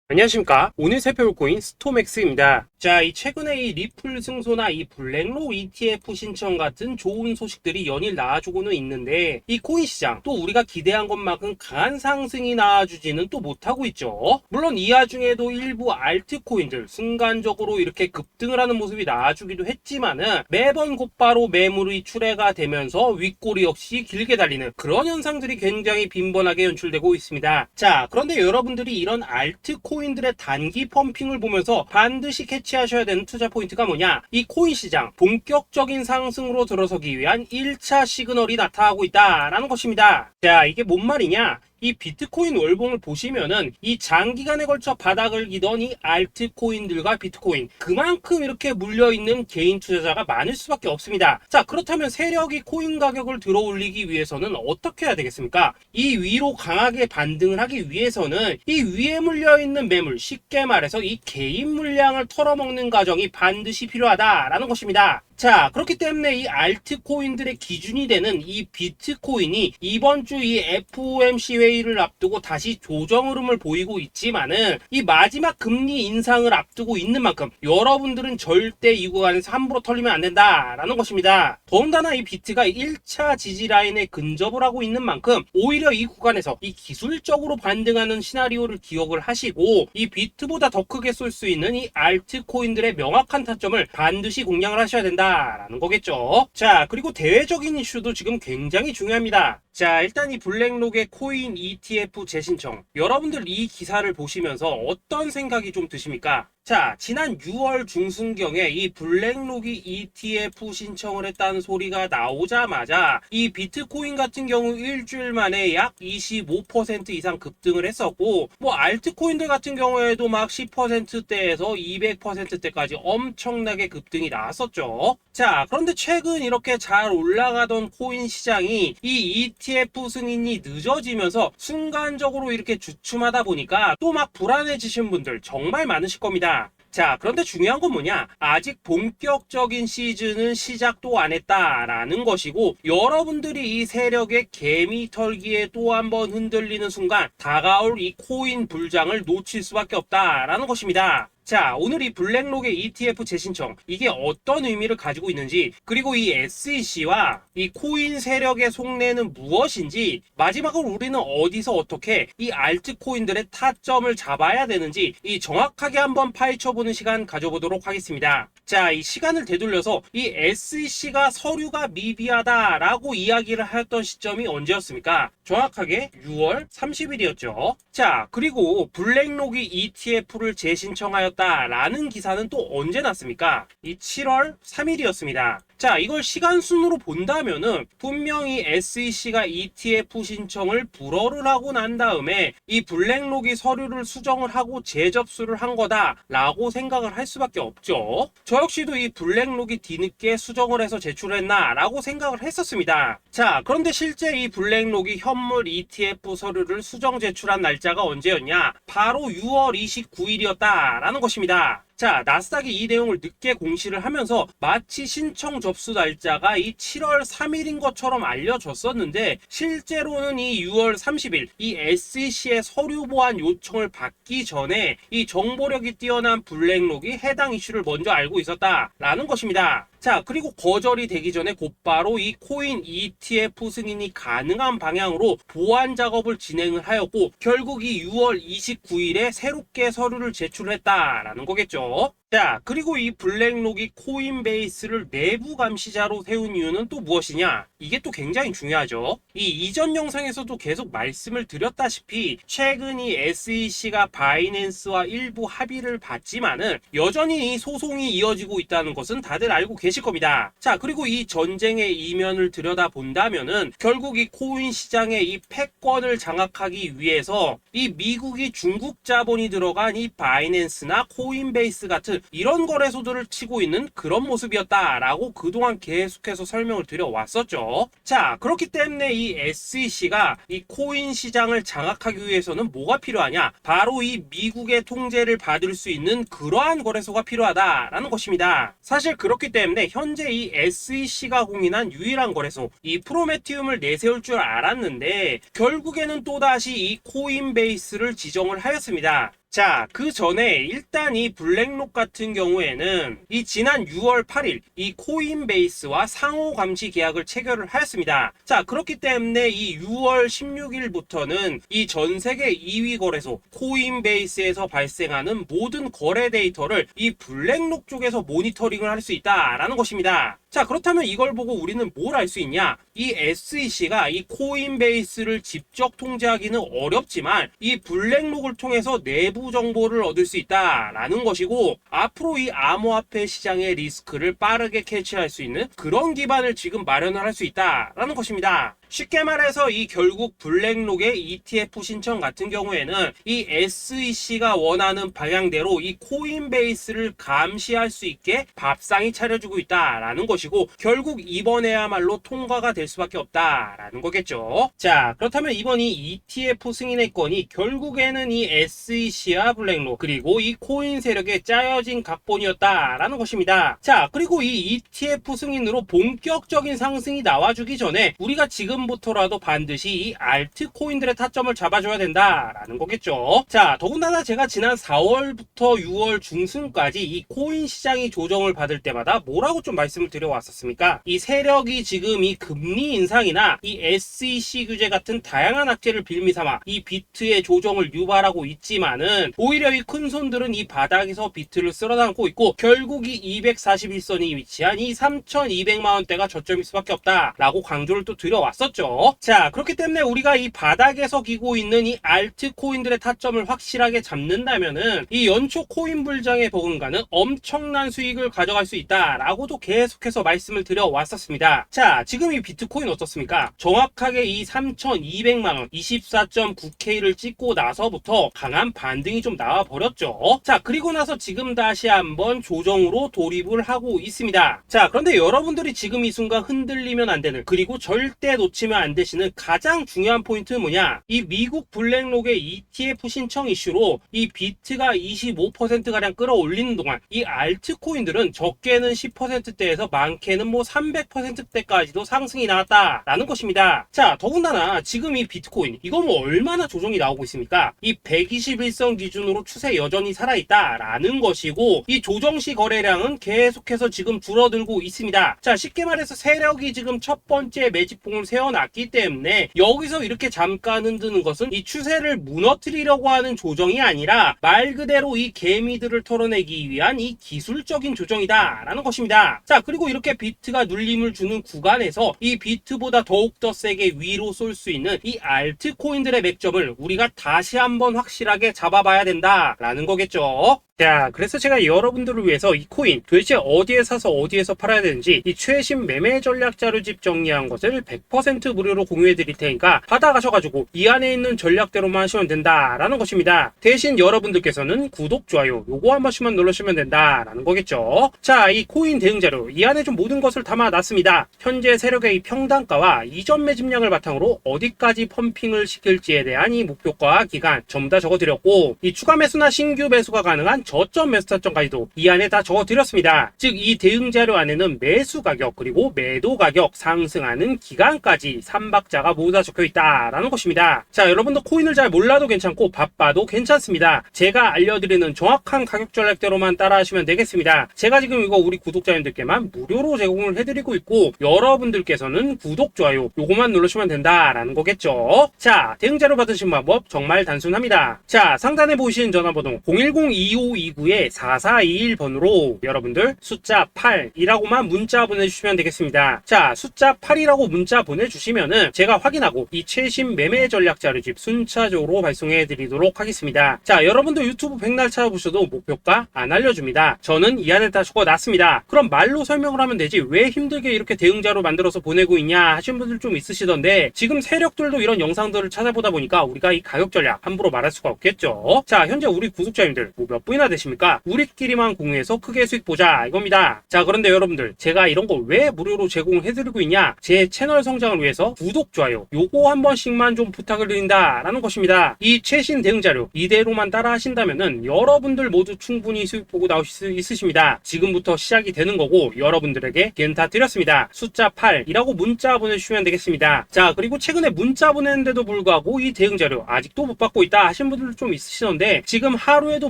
안녕하십니까. 오늘 살펴볼 코인 스톰엑스입니다. 자, 이 최근에 이 리플 승소나 이 블랙록 ETF 신청 같은 좋은 소식들이 연일 나와주고는 있는데, 이 코인 시장 또 우리가 기대한 것만큼 강한 상승이 나와주지는 또 못하고 있죠. 물론 이 와중에도 일부 알트코인들 순간적으로 이렇게 급등을 하는 모습이 나와주기도 했지만은 매번 곧바로 매물이 출회가 되면서 윗꼬리 역시 길게 달리는 그런 현상들이 굉장히 빈번하게 연출되고 있습니다. 자, 그런데 여러분들이 이런 알트코인들의 단기 펌핑을 보면서 반드시 캐치하셔야 되는 투자 포인트가 뭐냐? 이 코인 시장 본격적인 상승으로 들어서기 위한 1차 시그널이 나타나고 있다라는 것입니다. 자, 이게 뭔 말이냐? 이 비트코인 월봉을 보시면은 이 장기간에 걸쳐 바닥을 기던 이 알트코인들과 비트코인 그만큼 이렇게 물려있는 개인 투자자가 많을 수밖에 없습니다. 자, 그렇다면 세력이 코인 가격을 들어 올리기 위해서는 어떻게 해야 되겠습니까? 이 위로 강하게 반등을 하기 위해서는 이 위에 물려있는 매물, 쉽게 말해서 이 개인 물량을 털어먹는 과정이 반드시 필요하다라는 것입니다. 자, 그렇기 때문에 이 알트코인들의 기준이 되는 이 비트코인이 이번 주 이 FOMC 회의를 앞두고 다시 조정 흐름을 보이고 있지만은 이 마지막 금리 인상을 앞두고 있는 만큼 여러분들은 절대 이 구간에서 함부로 털리면 안 된다라는 것입니다. 더군다나 이 비트가 1차 지지 라인에 근접을 하고 있는 만큼 오히려 이 구간에서 이 기술적으로 반등하는 시나리오를 기억을 하시고 이 비트보다 더 크게 쏠 수 있는 이 알트코인들의 명확한 타점을 반드시 공략을 하셔야 된다라는 거겠죠. 자, 그리고 대외적인 이슈도 지금 굉장히 중요합니다. 자, 일단 이 블랙록의 코인 ETF 재신청, 여러분들 이 기사를 보시면서 어떤 생각이 좀 드십니까? 자, 지난 6월 중순경에 이 블랙록이 ETF 신청을 했다는 소리가 나오자마자 이 비트코인 같은 경우 일주일 만에 약 25% 이상 급등을 했었고, 뭐 알트코인들 같은 경우에도 막 10%대에서 200%대까지 엄청나게 급등이 나왔었죠. 자, 그런데 최근 이렇게 잘 올라가던 코인 시장이 이 ETF 승인이 늦어지면서 순간적으로 이렇게 주춤하다 보니까 또 막 불안해지신 분들 정말 많으실 겁니다. 자, 그런데 중요한 건 뭐냐? 아직 본격적인 시즌은 시작도 안 했다라는 것이고, 여러분들이 이 세력의 개미 털기에 또 한 번 흔들리는 순간 다가올 이 코인 불장을 놓칠 수밖에 없다라는 것입니다. 자, 오늘 이 블랙록의 ETF 재신청, 이게 어떤 의미를 가지고 있는지, 그리고 이 SEC와 이 코인 세력의 속내는 무엇인지, 마지막으로 우리는 어디서 어떻게 이 알트코인들의 타점을 잡아야 되는지 이 정확하게 한번 파헤쳐보는 시간 가져보도록 하겠습니다. 자, 이 시간을 되돌려서 이 SEC가 서류가 미비하다라고 이야기를 하였던 시점이 언제였습니까? 정확하게 6월 30일이었죠. 자, 그리고 블랙록이 ETF를 재신청하였다라는 기사는 또 언제 났습니까? 이 7월 3일이었습니다. 자, 이걸 시간순으로 본다면은 분명히 SEC가 ETF 신청을 불허를 하고 난 다음에 이 블랙록이 서류를 수정을 하고 재접수를 한 거다라고 생각을 할 수밖에 없죠. 저 역시도 이 블랙록이 뒤늦게 수정을 해서 제출했나라고 생각을 했었습니다. 자, 그런데 실제 이 블랙록이 현물 ETF 서류를 수정 제출한 날짜가 언제였냐? 바로 6월 29일이었다라는 것입니다. 자, 나스닥이 이 내용을 늦게 공시를 하면서 마치 신청 접수 날짜가 이 7월 3일인 것처럼 알려졌었는데, 실제로는 이 6월 30일 이 SEC의 서류 보완 요청을 받기 전에 이 정보력이 뛰어난 블랙록이 해당 이슈를 먼저 알고 있었다라는 것입니다. 자, 그리고 거절이 되기 전에 곧바로 이 코인 ETF 승인이 가능한 방향으로 보완 작업을 진행을 하였고, 결국 이 6월 29일에 새롭게 서류를 제출했다라는 거겠죠. 자, 그리고 이 블랙록이 코인베이스를 내부 감시자로 세운 이유는 또 무엇이냐? 이게 또 굉장히 중요하죠. 이 이전 영상에서도 계속 말씀을 드렸다시피 최근 이 SEC가 바이낸스와 일부 합의를 봤지만은 여전히 이 소송이 이어지고 있다는 것은 다들 알고 계실 겁니다. 자, 그리고 이 전쟁의 이면을 들여다본다면은 결국 이 코인 시장의 이 패권을 장악하기 위해서 이 미국이 중국 자본이 들어간 이 바이낸스나 코인베이스 같은 이런 거래소들을 치고 있는 그런 모습이었다라고 그동안 계속해서 설명을 드려왔었죠. 자, 그렇기 때문에 이 SEC가 이 코인 시장을 장악하기 위해서는 뭐가 필요하냐? 바로 이 미국의 통제를 받을 수 있는 그러한 거래소가 필요하다라는 것입니다. 사실 그렇기 때문에 현재 이 SEC가 공인한 유일한 거래소, 이 프로메티움을 내세울 줄 알았는데 결국에는 또다시 이 코인베이스를 지정을 하였습니다. 자, 그 전에 일단 이 블랙록 같은 경우에는 이 지난 6월 8일 이 코인베이스와 상호 감시 계약을 체결을 하였습니다. 자, 그렇기 때문에 이 6월 16일부터는 이 전 세계 2위 거래소 코인베이스에서 발생하는 모든 거래 데이터를 이 블랙록 쪽에서 모니터링을 할 수 있다라는 것입니다. 자, 그렇다면 이걸 보고 우리는 뭘 알 수 있냐? 이 SEC가 이 코인베이스를 직접 통제하기는 어렵지만 이 블랙록을 통해서 내부 정보를 얻을 수 있다라는 것이고, 앞으로 이 암호화폐 시장의 리스크를 빠르게 캐치할 수 있는 그런 기반을 지금 마련을 할 수 있다라는 것입니다. 쉽게 말해서 이 결국 블랙록의 ETF 신청 같은 경우에는 이 SEC가 원하는 방향대로 이 코인베이스를 감시할 수 있게 밥상이 차려주고 있다라는 것이고, 결국 이번에야말로 통과가 될 수밖에 없다라는 거겠죠. 자, 그렇다면 이번 이 ETF 승인의 건이 결국에는 이 SEC와 블랙록 그리고 이 코인 세력의 짜여진 각본이었다라는 것입니다. 자, 그리고 이 ETF 승인으로 본격적인 상승이 나와주기 전에 우리가 지금부터라도 반드시 이 알트코인들의 타점을 잡아줘야 된다라는 거겠죠. 자, 더군다나 제가 지난 4월부터 6월 중순까지 이 코인 시장이 조정을 받을 때마다 뭐라고 좀 말씀을 드려왔었습니까? 이 세력이 지금 이 금리 인상이나 이 SEC 규제 같은 다양한 악재를 빌미삼아 이 비트의 조정을 유발하고 있지만은 오히려 이 큰손들은 이 바닥에서 비트를 쓸어담고 있고, 결국 이 241선이 위치한 이 3,200만원대가 저점일 수밖에 없다라고 강조를 또 드려왔었죠. 자, 그렇기 때문에 우리가 이 바닥에서 기고 있는 이 알트코인들의 타점을 확실하게 잡는다면은 이 연초 코인 불장에 버금가는 엄청난 수익을 가져갈 수 있다라고도 계속해서 말씀을 드려왔었습니다. 자, 지금 이 비트코인 어떻습니까? 정확하게 이 3,200만원 24.9K를 찍고 나서부터 강한 반등이 좀 나와버렸죠. 자, 그리고 나서 지금 다시 한번 조정으로 돌입을 하고 있습니다. 자, 그런데 여러분들이 지금 이 순간 흔들리면 안 되는, 그리고 절대 놓치면 안 되시는 가장 중요한 포인트는 뭐냐? 이 미국 블랙록의 ETF 신청 이슈로 이 비트가 25%가량 끌어올리는 동안 이 알트코인들은 적게는 10%대에서 많게는 뭐 300%대까지도 상승이 나왔다라는 것입니다. 자, 더군다나 지금 이 비트코인 이거 뭐 얼마나 조정이 나오고 있습니까? 이 121선 기준으로 추세 여전히 살아있다라는 것이고, 이 조정시 거래량은 계속해서 지금 줄어들고 있습니다. 자, 쉽게 말해서 세력이 지금 첫 번째 매집봉을 세워놨기 때문에 여기서 이렇게 잠깐 흔드는 것은 이 추세를 무너뜨리려고 하는 조정이 아니라 말 그대로 이 개미들을 털어내기 위한 이 기술적인 조정이다라는 것입니다. 자, 그리고 이렇게 비트가 눌림을 주는 구간에서 이 비트보다 더욱더 세게 위로 쏠 수 있는 이 알트코인들의 맥점을 우리가 다시 한번 확실하게 잡아봐야 된다라는 거겠죠. 자, 그래서 제가 여러분들을 위해서 이 코인 도대체 어디에 사서 어디에서 팔아야 되는지 이 최신 매매 전략 자료집 정리한 것을 100% 무료로 공유해 드릴 테니까 받아가셔가지고 이 안에 있는 전략대로만 하시면 된다라는 것입니다. 대신 여러분들께서는 구독, 좋아요 요거 한 번씩만 눌러주시면 된다라는 거겠죠. 자, 이 코인 대응 자료 이 안에 좀 모든 것을 담아놨습니다. 현재 세력의 이 평단가와 이전 매집량을 바탕으로 어디까지 펌핑을 시킬지에 대한 이 목표가 기간 전부 다 적어드렸고, 이 추가 매수나 신규 매수가 가능한 저점 매수 타점까지도 이 안에 다 적어드렸습니다. 즉, 이 대응 자료 안에는 매수 가격 그리고 매도 가격, 상승하는 기간까지 3박자가 모두 다 적혀있다라는 것입니다. 자, 여러분도 코인을 잘 몰라도 괜찮고 바빠도 괜찮습니다. 제가 알려드리는 정확한 가격 전략대로만 따라하시면 되겠습니다. 제가 지금 이거 우리 구독자님들께만 무료로 제공을 해드리고 있고, 여러분들께서는 구독, 좋아요 요거만 누르시면 된다라는 거겠죠. 자, 대응 자료 받으신 방법 정말 단순합니다. 자, 상단에 보이시는 전화번호 010-2529-4421번으로 여러분들 숫자 8이라고만 문자 보내주시면 되겠습니다. 자, 숫자 8이라고 문자 보내주시면은 제가 확인하고 이 최신 매매 전략 자료집 순차적으로 발송해 드리도록 하겠습니다. 자, 여러분도 유튜브 백날 찾아보셔도 목표가 안 알려줍니다. 저는 이 안에 다 적어놨습니다. 그럼 말로 설명을 하면 되지 왜 힘들게 이렇게 대응자로 만들어서 보내고 있냐 하시는 분들 좀 있으시던데, 지금 세력들도 이런 영상들을 찾아보다 보니까 우리가 이 가격 전략 함부로 말할 수가 없겠죠. 자, 현재 우리 구독자님들 뭐 몇 분이나 되십니까? 우리끼리만 공유해서 크게 수익 보자 이겁니다. 자, 그런데 여러분들 제가 이런 거 왜 무료로 제공을 해드리고 있냐? 제 채널 성장을 위해 위해서 구독, 좋아요 요거 한 번씩만 좀 부탁을 드린다 라는 것입니다. 이 최신 대응 자료 이대로만 따라 하신다면은 여러분들 모두 충분히 수익 보고 나오실 수 있으십니다. 지금부터 시작이 되는 거고 여러분들에게 기회는 다 드렸습니다. 숫자 8이라고 문자 보내주시면 되겠습니다. 자, 그리고 최근에 문자 보냈는데도 불구하고 이 대응 자료 아직도 못 받고 있다 하신 분들 좀 있으시던데, 지금 하루에도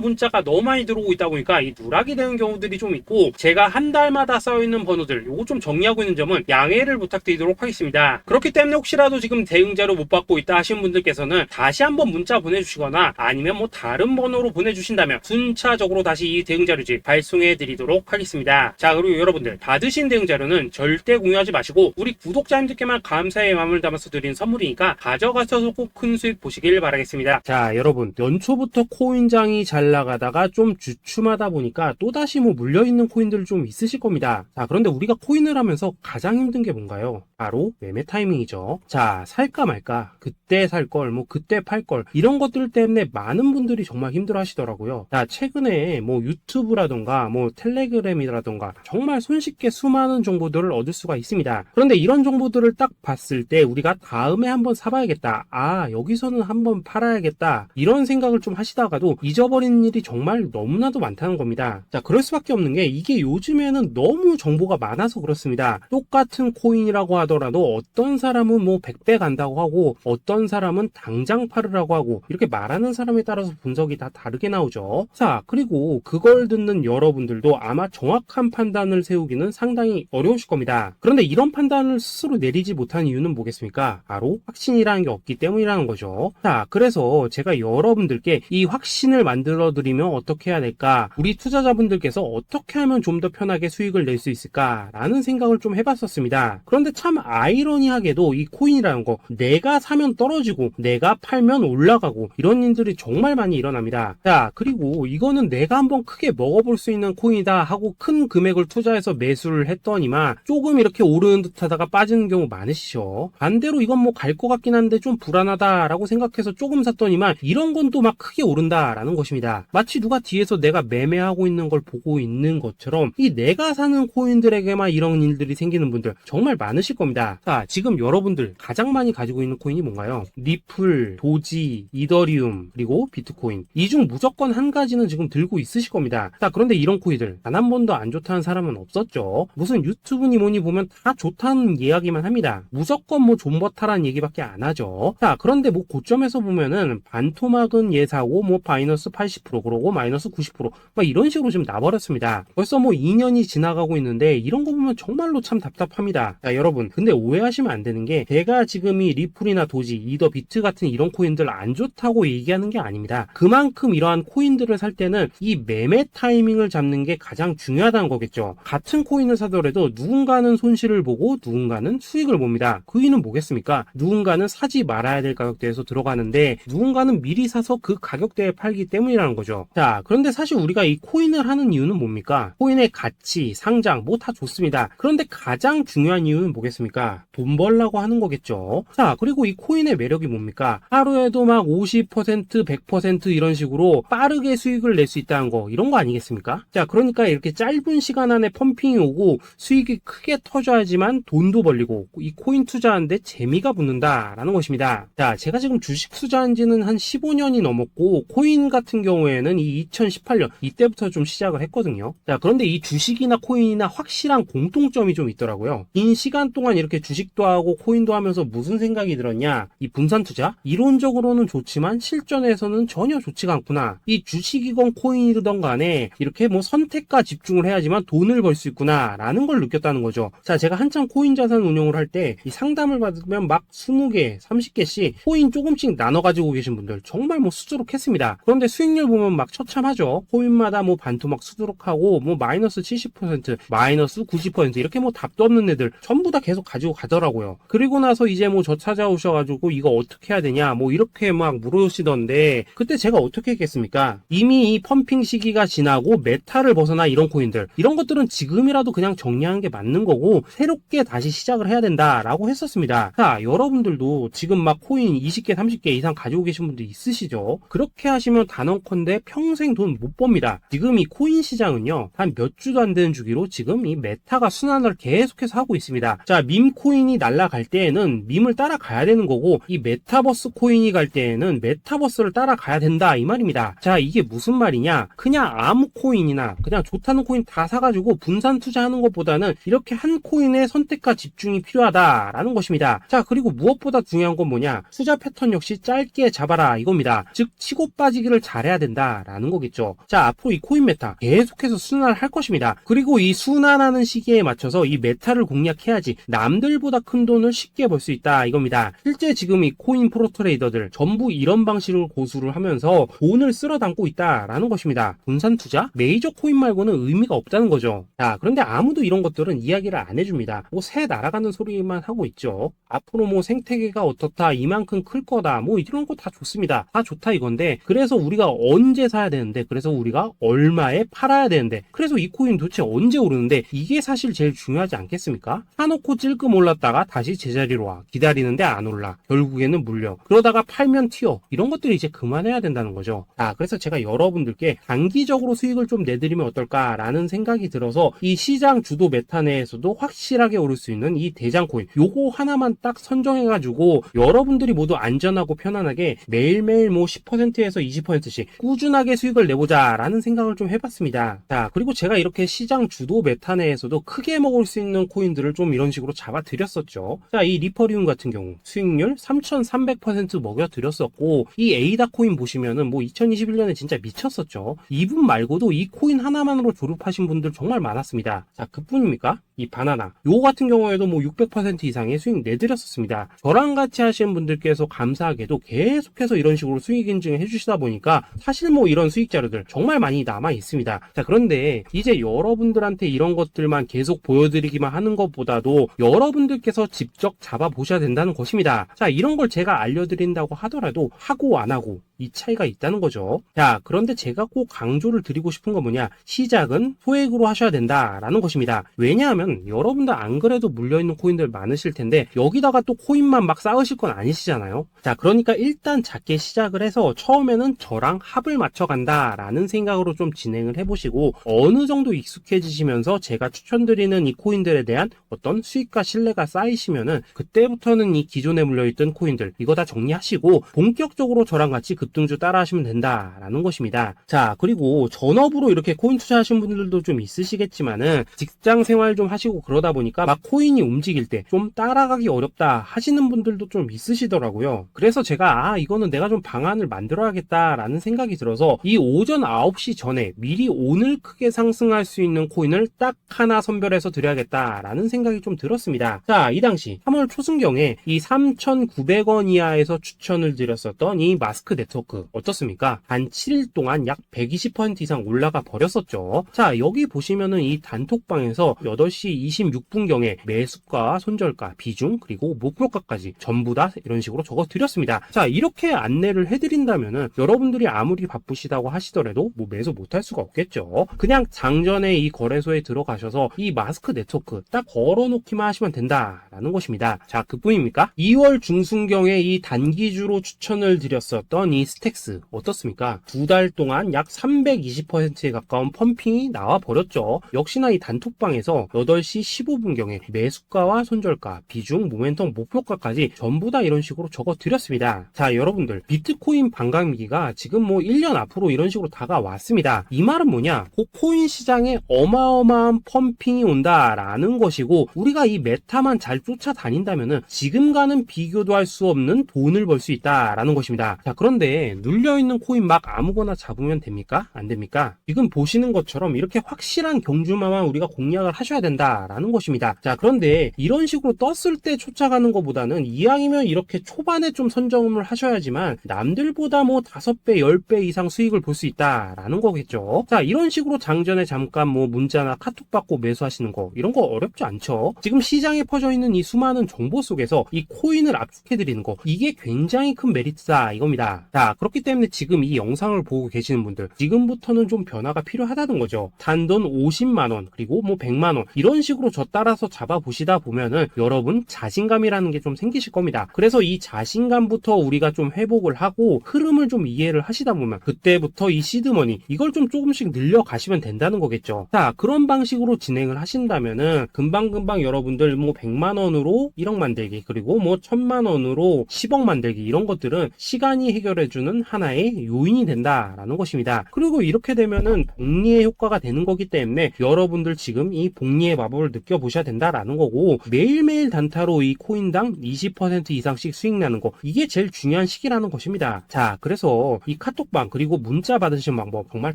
문자가 너무 많이 들어오고 있다 보니까 이 누락이 되는 경우들이 좀 있고, 제가 한 달마다 쌓여있는 번호들 요거 좀 정리하고 있는 점은 양해를 부탁드리도록 하겠습니다. 그렇기 때문에 혹시라도 지금 대응 자료 못 받고 있다 하신 분들께서는 다시 한번 문자 보내주시거나 아니면 뭐 다른 번호로 보내주신다면 순차적으로 다시 이 대응 자료지 발송해 드리도록 하겠습니다. 자, 그리고 여러분들 받으신 대응 자료는 절대 공유하지 마시고 우리 구독자님들께만 감사의 마음을 담아서 드린 선물이니까 가져가셔서 꼭 큰 수익 보시길 바라겠습니다. 자, 여러분 연초부터 코인장이 잘 나가다가 좀 주춤하다 보니까 또다시 뭐 물려있는 코인들 좀 있으실 겁니다. 자, 그런데 우리가 코인을 하면서 가장 힘든 게 뭔가요? 바로 매매 타이밍이죠. 자, 살까 말까, 그때 살 걸, 뭐 그때 팔 걸, 이런 것들 때문에 많은 분들이 정말 힘들어 하시더라고요. 자, 최근에 뭐 유튜브라던가 뭐 텔레그램이라던가 정말 손쉽게 수많은 정보들을 얻을 수가 있습니다. 그런데 이런 정보들을 딱 봤을 때 우리가 다음에 한번 사봐야겠다, 아 여기서는 한번 팔아야겠다, 이런 생각을 좀 하시다가도 잊어버리는 일이 정말 너무나도 많다는 겁니다. 자, 그럴 수밖에 없는 게 이게 요즘에는 너무 정보가 많아서 그렇습니다. 똑같은 코인이라고 하더라도 어떤 사람은 뭐 100배 간다고 하고 어떤 사람은 당장 팔으라고 하고, 이렇게 말하는 사람에 따라서 분석이 다 다르게 나오죠. 자, 그리고 그걸 듣는 여러분들도 아마 정확한 판단을 세우기는 상당히 어려우실 겁니다. 그런데 이런 판단을 스스로 내리지 못한 이유는 뭐겠습니까? 바로 확신이라는 게 없기 때문이라는 거죠. 자, 그래서 제가 여러분들께 이 확신을 만들어 드리면 어떻게 해야 될까, 우리 투자자분들께서 어떻게 하면 좀 더 편하게 수익을 낼 수 있을까 라는 생각을 좀 해봤었습니다. 그런데 참 아이러니하게도 이 코인이라는 거, 내가 사면 떨어지고 내가 팔면 올라가고 이런 일들이 정말 많이 일어납니다. 자, 그리고 이거는 내가 한번 크게 먹어볼 수 있는 코인이다 하고 큰 금액을 투자해서 매수를 했더니만 조금 이렇게 오르는 듯 하다가 빠지는 경우 많으시죠. 반대로 이건 뭐 갈 것 같긴 한데 좀 불안하다라고 생각해서 조금 샀더니만 이런 건 또 막 크게 오른다라는 것입니다. 마치 누가 뒤에서 내가 매매하고 있는 걸 보고 있는 것처럼 이 내가 사는 코인들에게만 이런 일들이 생기는 분들 정말 많으실 겁니다. 자, 지금 여러분들 가장 많이 가지고 있는 코인이 뭔가요? 리플, 도지, 이더리움, 그리고 비트코인. 이 중 무조건 한 가지는 지금 들고 있으실 겁니다. 자, 그런데 이런 코인들 단 한 번도 안 좋다는 사람은 없었죠. 무슨 유튜브니 뭐니 보면 다 좋다는 이야기만 합니다. 무조건 뭐 존버타라는 얘기밖에 안 하죠. 자, 그런데 뭐 고점에서 보면은 반토막은 예사고 뭐 마이너스 80% 그러고 마이너스 90% 막 이런 식으로 지금 나버렸습니다. 벌써 뭐 2년이 지나가고 있는데 이런 거 보면 정말로 참 답답합니다. 자, 여러분 근데 오해하시면 안 되는 게 제가 지금 이 리플이나 도지, 이더, 비트 같은 이런 코인들 안 좋다고 얘기하는 게 아닙니다. 그만큼 이러한 코인들을 살 때는 이 매매 타이밍을 잡는 게 가장 중요하다는 거겠죠. 같은 코인을 사더라도 누군가는 손실을 보고 누군가는 수익을 봅니다. 그 이유는 뭐겠습니까? 누군가는 사지 말아야 될 가격대에서 들어가는데 누군가는 미리 사서 그 가격대에 팔기 때문이라는 거죠. 자, 그런데 사실 우리가 이 코인을 하는 이유는 뭡니까? 코인의 가치, 상장 뭐 다 좋습니다. 그런데 가장 중요한 이유는 뭐겠습니까? 돈 벌라고 하는 거겠죠. 자, 그리고 이 코인의 매력이 뭡니까? 하루에도 막 50%, 100% 이런 식으로 빠르게 수익을 낼 수 있다는 거, 이런 거 아니겠습니까? 자, 그러니까 이렇게 짧은 시간 안에 펌핑이 오고 수익이 크게 터져야지만 돈도 벌리고 이 코인 투자하는데 재미가 붙는다라는 것입니다. 자, 제가 지금 주식 투자한 지는 한 15년이 넘었고 코인 같은 경우에는 이 2018년 이때부터 좀 시작을 했거든요. 자, 그런데 이 주식이나 코인이나 확실한 공통점이 좀 있더라고요. 긴 시간 동안 이렇게 주식도 하고 코인도 하면서 무슨 생각이 들었냐, 이 분산 투자 이론적으로는 좋지만 실전에서는 전혀 좋지가 않구나, 이 주식이건 코인이든 간에 이렇게 뭐 선택과 집중을 해야지만 돈을 벌 수 있구나 라는 걸 느꼈다는 거죠. 자, 제가 한참 코인 자산 운용을 할 때 이 상담을 받으면 막 20개 30개씩 코인 조금씩 나눠 가지고 계신 분들 정말 뭐 수두룩했습니다. 그런데 수익률 보면 막 처참하죠. 코인마다 뭐 반토막 수두룩하고 뭐 마이너스 70% 마이너스 90% 이렇게 뭐 답도 없는 애들 전부 다 계속 가지고 가더라고요. 그리고 나서 이제 뭐 저 찾아오셔가지고 이거 어떻게 해야 되냐 뭐 이렇게 막 물으시던데, 그때 제가 어떻게 했겠습니까? 이미 이 펌핑 시기가 지나고 메타를 벗어나 이런 코인들, 이런 것들은 지금이라도 그냥 정리하는 게 맞는 거고 새롭게 다시 시작을 해야 된다라고 했었습니다. 자, 여러분들도 지금 막 코인 20개 30개 이상 가지고 계신 분들 있으시죠? 그렇게 하시면 단언컨대 평생 돈 못 법니다. 지금 이 코인 시장은요 한 몇 주도 안 되는 주기로 지금 이 메타가 순환을 계속해서 하고 있습니다. 자, 밈코인이 코인이 날아갈 때에는 밈을 따라가야 되는 거고, 이 메타버스 코인이 갈 때에는 메타버스를 따라가야 된다 이 말입니다. 자, 이게 무슨 말이냐? 그냥 아무 코인이나 그냥 좋다는 코인 다 사가지고 분산 투자하는 것보다는 이렇게 한 코인의 선택과 집중이 필요하다라는 것입니다. 자, 그리고 무엇보다 중요한 건 뭐냐? 투자 패턴 역시 짧게 잡아라 이겁니다. 즉 치고 빠지기를 잘해야 된다라는 거겠죠. 자, 앞으로 이 코인 메타 계속해서 순환할 것입니다. 그리고 이 순환하는 시기에 맞춰서 이 메타를 공략해야지 남들보다 큰 돈을 쉽게 벌 수 있다 이겁니다. 실제 지금 이 코인 프로 트레이더들 전부 이런 방식으로 고수를 하면서 돈을 쓸어 담고 있다라는 것입니다. 분산 투자? 메이저 코인 말고는 의미가 없다는 거죠. 자, 그런데 아무도 이런 것들은 이야기를 안 해줍니다. 뭐 새 날아가는 소리만 하고 있죠. 앞으로 뭐 생태계가 어떻다, 이만큼 클 거다, 뭐 이런 거 다 좋습니다. 다 좋다 이건데, 그래서 우리가 언제 사야 되는데, 그래서 우리가 얼마에 팔아야 되는데, 그래서 이 코인 도대체 언제 오르는데, 이게 사실 제일 중요하지 않겠습니까? 사놓고 찔끔 올랐다가 다시 제자리로 와. 기다리는데 안 올라. 결국에는 물려. 그러다가 팔면 튀어. 이런 것들이 이제 그만해야 된다는 거죠. 아, 그래서 제가 여러분들께 단기적으로 수익을 좀 내드리면 어떨까라는 생각이 들어서 이 시장 주도 메타 내에서도 확실하게 오를 수 있는 이 대장 코인, 요거 하나만 딱 선정해가지고 여러분들이 모두 안전하고 편안하게 매일매일 뭐 10%에서 20%씩 꾸준하게 수익을 내보자라는 생각을 좀 해봤습니다. 자, 그리고 제가 이렇게 시장 주도 메타 내에서도 크게 먹을 수 있는 코인들을 좀 이런 식으로 잡아드렸었죠. 자, 이 리퍼리움 같은 경우 수익률 3,300% 먹여드렸었고, 이 에이다 코인 보시면은 뭐 2021년에 진짜 미쳤었죠. 이분 말고도 이 코인 하나만으로 졸업하신 분들 정말 많았습니다. 자, 그뿐입니까? 이 바나나 요거 같은 경우에도 뭐 600% 이상의 수익 내드렸었습니다. 저랑 같이 하시는 분들께서 감사하게도 계속해서 이런 식으로 수익 인증을 해주시다 보니까 사실 뭐 이런 수익 자료들 정말 많이 남아 있습니다. 자, 그런데 이제 여러분들한테 이런 것들만 계속 보여드리기만 하는 것보다도 여러분들께서 직접 잡아보셔야 된다는 것입니다. 자, 이런 걸 제가 알려드린다고 하더라도 하고 안 하고 이 차이가 있다는 거죠. 자, 그런데 제가 꼭 강조를 드리고 싶은 건 뭐냐? 시작은 소액으로 하셔야 된다라는 것입니다. 왜냐하면 여러분들 안 그래도 물려있는 코인들 많으실 텐데 여기다가 또 코인만 막 쌓으실 건 아니시잖아요. 자, 그러니까 일단 작게 시작을 해서 처음에는 저랑 합을 맞춰간다라는 생각으로 좀 진행을 해보시고, 어느 정도 익숙해지시면서 제가 추천드리는 이 코인들에 대한 어떤 수익과 신뢰가 쌓이시면은 그때부터는 이 기존에 물려있던 코인들 이거 다 정리하시고 본격적으로 저랑 같이 급등주 따라 하시면 된다라는 것입니다. 자, 그리고 전업으로 이렇게 코인 투자하신 분들도 좀 있으시겠지만은 직장 생활 좀 하시고 그러다 보니까 막 코인이 움직일 때 좀 따라가기 어렵다 하시는 분들도 좀 있으시더라고요. 그래서 제가 이거는 내가 좀 방안을 만들어야겠다라는 생각이 들어서 이 오전 9시 전에 미리 오늘 크게 상승할 수 있는 코인을 딱 하나 선별해서 드려야겠다라는 생각이 좀 들었습니다. 자, 이 당시 3월 초순경에 이 3,900원 이하에서 추천을 드렸었던 이 마스크 네트워크 어떻습니까? 단 7일 동안 약 120% 이상 올라가 버렸었죠. 자, 여기 보시면은 이 단톡방에서 8시 26분경에 매수가, 손절가, 비중, 그리고 목표가까지 전부 다 이런 식으로 적어 드렸습니다. 자, 이렇게 안내를 해드린다면은 여러분들이 아무리 바쁘시다고 하시더라도 뭐 매수 못할 수가 없겠죠. 그냥 장전에 이 거래소에 들어가셔서 이 마스크 네트워크 딱 걸어놓기만 하시면 된다라는 것입니다. 자, 그뿐입니까? 2월 중순경에 이 단기주로 추천을 드렸었던 이 스택스 어떻습니까? 2달 동안 약 320%에 가까운 펌핑이 나와 버렸죠. 역시나 이 단톡방에서 8시 15분경에 매수가와 손절가, 비중, 모멘텀, 목표가까지 전부 다 이런 식으로 적어 드렸습니다. 자, 여러분들 비트코인 반감기가 지금 뭐 1년 앞으로 이런 식으로 다가왔습니다. 이 말은 뭐냐? 그 코인 시장에 어마어마한 펌핑이 온다라는 것이고, 우리가 이 메타만 잘 쫓아다닌다면은 지금과는 비교도 할 수 없는 돈을 벌 수 있다라는 것입니다. 자, 그런데 눌려있는 코인 막 아무거나 잡으면 됩니까? 안 됩니까? 지금 보시는 것처럼 이렇게 확실한 경주마만 우리가 공략을 하셔야 된다라는 것입니다. 자, 그런데 이런 식으로 떴을 때 쫓아가는 것보다는 이왕이면 이렇게 초반에 좀 선점을 하셔야지만 남들보다 뭐 5배, 10배 이상 수익을 볼 수 있다라는 거겠죠. 자, 이런 식으로 장전에 잠깐 뭐 문자나 카톡 받고 매수하시는 거 이런 거 어렵지 않죠. 지금 시장에 퍼져 있는 이 수많은 정보 속에서 이 코인을 압축해드리는 거, 이게 굉장히 큰 메리트다 이겁니다. 자, 자, 그렇기 때문에 지금 이 영상을 보고 계시는 분들, 지금부터는 좀 변화가 필요하다는 거죠. 단돈 50만원, 그리고 뭐 100만원, 이런 식으로 저 따라서 잡아보시다 보면은 여러분 자신감이라는 게 좀 생기실 겁니다. 그래서 이 자신감부터 우리가 좀 회복을 하고 흐름을 좀 이해를 하시다 보면 그때부터 이 시드머니, 이걸 좀 조금씩 늘려가시면 된다는 거겠죠. 자, 그런 방식으로 진행을 하신다면은 금방금방 여러분들 뭐 100만원으로 1억 만들기, 그리고 뭐 1000만원으로 10억 만들기, 이런 것들은 시간이 해결해주는 하나의 요인이 된다라는 것입니다. 그리고 이렇게 되면은 복리의 효과가 되는 거기 때문에 여러분들 지금 이 복리의 마법을 느껴보셔야 된다라는 거고, 매일매일 단타로 이 코인당 20% 이상씩 수익 나는 거, 이게 제일 중요한 시기라는 것입니다. 자, 그래서 이 카톡방 그리고 문자 받으시는 방법 정말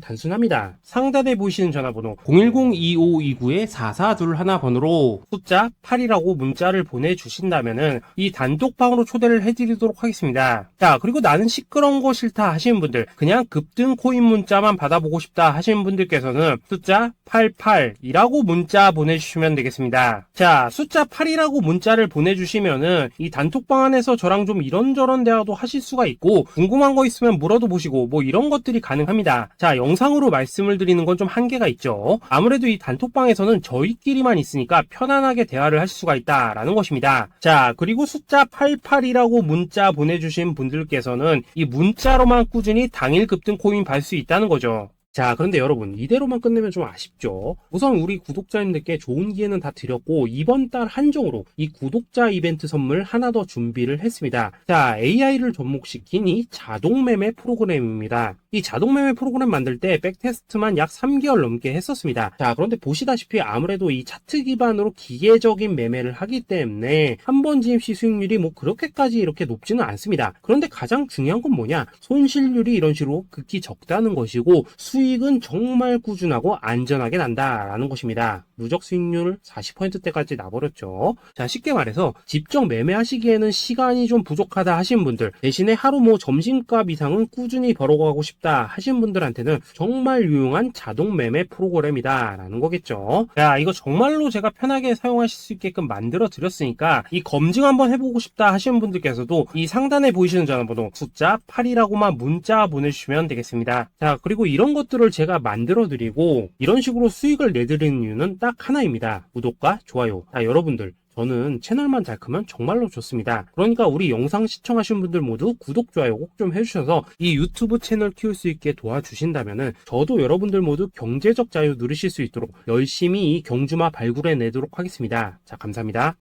단순합니다. 상단에 보이시는 전화번호 010-2529-4421 번호로 숫자 8이라고 문자를 보내주신다면은 이 단톡방으로 초대를 해드리도록 하겠습니다. 자, 그리고 나는 시끄러운 거 싫다 하시는 분들, 그냥 급등 코인 문자만 받아보고 싶다 하시는 분들께서는 숫자 88이라고 문자 보내주시면 되겠습니다. 자, 숫자 8이라고 문자를 보내주시면은 이 단톡방 안에서 저랑 좀 이런저런 대화도 하실 수가 있고, 궁금한 거 있으면 물어도 보시고 뭐 이런 것들이 가능합니다. 자, 영상으로 말씀을 드리는 건 좀 한계가 있죠. 아무래도 이 단톡방에서는 저희끼리만 있으니까 편안하게 대화를 하실 수가 있다라는 것입니다. 자, 그리고 숫자 88이라고 문자 보내주신 분들께서는 이 문자로만 꾸준히 당일 급등 코인 받을 수 있다는 거죠. 자, 그런데 여러분, 이대로만 끝내면 좀 아쉽죠. 우선 우리 구독자님들께 좋은 기회는 다 드렸고, 이번 달 한정으로 이 구독자 이벤트 선물 하나 더 준비를 했습니다. 자, AI를 접목시킨 이 자동매매 프로그램입니다. 이 자동매매 프로그램 만들 때 백테스트만 약 3개월 넘게 했었습니다. 자, 그런데 보시다시피 아무래도 이 차트 기반으로 기계적인 매매를 하기 때문에 한 번 지입 시 수익률이 뭐 그렇게까지 이렇게 높지는 않습니다. 그런데 가장 중요한 건 뭐냐? 손실률이 이런 식으로 극히 적다는 것이고, 수익은 정말 꾸준하고 안전하게 난다라는 것입니다. 누적 수익률 40%대까지 나버렸죠. 자, 쉽게 말해서 직접 매매하시기에는 시간이 좀 부족하다 하신 분들, 대신에 하루 뭐 점심값 이상은 꾸준히 벌어가고 싶다 하신 분들한테는 정말 유용한 자동 매매 프로그램이다 라는 거겠죠. 자, 이거 정말로 제가 편하게 사용하실 수 있게끔 만들어 드렸으니까 이 검증 한번 해보고 싶다 하시는 분들께서도 이 상단에 보이시는 전화번호 숫자 8이라고만 문자 보내주시면 되겠습니다. 자, 그리고 이런 것들을 제가 만들어 드리고 이런 식으로 수익을 내드리는 이유는 딱 하나입니다. 구독과 좋아요. 자, 여러분들, 저는 채널만 잘 크면 정말로 좋습니다. 그러니까 우리 영상 시청하신 분들 모두 구독, 좋아요 꼭 좀 해주셔서 이 유튜브 채널 키울 수 있게 도와주신다면은 저도 여러분들 모두 경제적 자유 누리실 수 있도록 열심히 이 경주마 발굴해 내도록 하겠습니다. 자, 감사합니다.